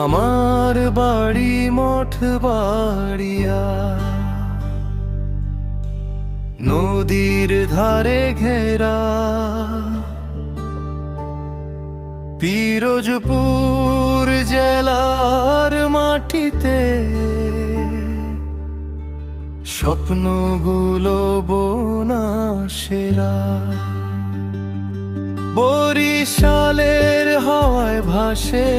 আমার বাড়ি মঠ বাড়িয়া, নদীর ধারে ঘেরা। পিরোজপুর জেলার মাটিতে স্বপ্নগুলো বোনা সেরা। বরিশালের হাওয়ায় ভাসে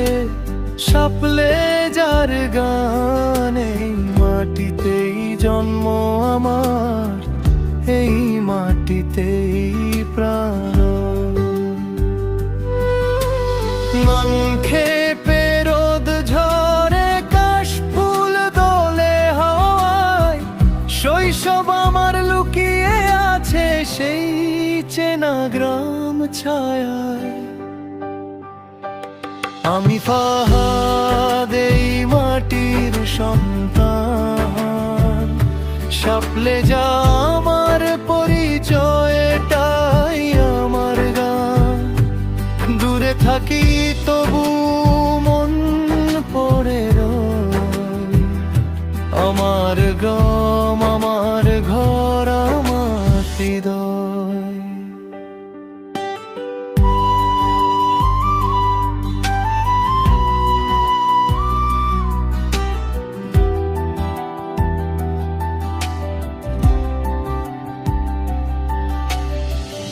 শাপলে যার গান। এই মাটিতেই জন্ম আমার, এই মাটিতেই প্রাণ। মনক্ষেপে রোদ ঝরে, কাশফুল দোলে হাওয়ায়। শৈশব আমার লুকিয়ে আছে সেই চেনা গ্রাম ছায়ায়। আমি ফাহাদ, এই মাটির সন্তান। শাপলে যা আমার পরিচয়, এটাই আমার গান। দূরে থাকি তবু মন পড়ে রয়। আমার গ্রাম, আমার ঘর, আমার হৃদয়।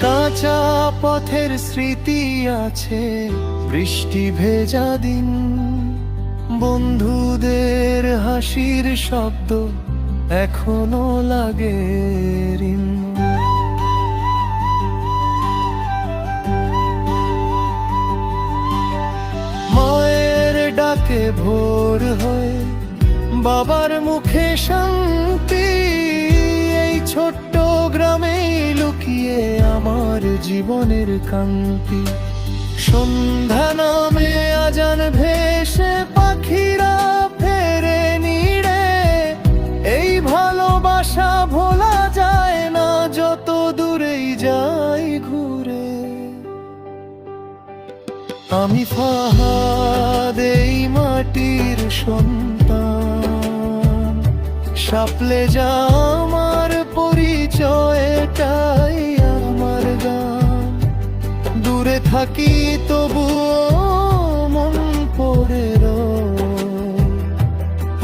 কাঁচা পথের স্মৃতি আছে, বৃষ্টি ভেজা দিন। বন্ধুদের হাসির শব্দ এখনো লাগে ঋণ। মায়ের ডাকে ভোর হয়ে, বাবার মুখে শান্তি। এই ছোট্ট গ্রামে লুকিয়ে আমার জীবনের কান্তি। সন্ধ্যা নামে আজান ভেসে, পাখিরা ফেরে নিড়ে। এই ভালোবাসা ভোলা যায় না, যত দূরেই যাই ঘুরে। আমি ফাহাদ, এই মাটির সন্তান। শাপলে যা আমার পরিচয়, এটাই আমার গান। দূরে থাকি তবুও মন পড়ে রয়।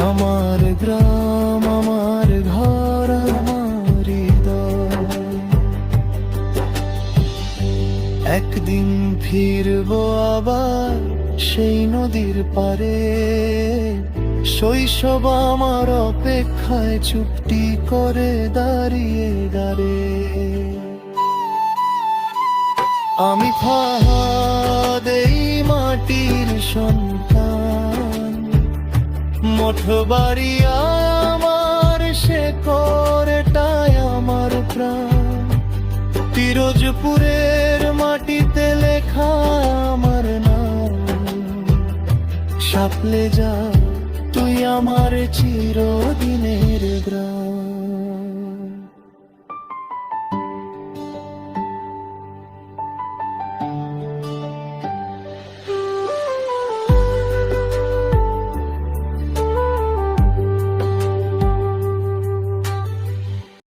আমার গ্রাম, আমার ঘর, আমার হৃদয়। একদিন ফিরবো আবার সেই নদীর পারে। শৈশব আমার অপেক্ষায় চুপটি করে দাঁড়িয়ে দাঁড়ে। আমি ফাহাদ, এই মাটির সন্তান। মঠ বাড়িয়া আমার শেকড়, এটাই আমার প্রাণ। পিরোজপুরের মাটিতে লেখা আমার নাম। শাপলে যা তুই আমার চিরদিনের গ্রাম।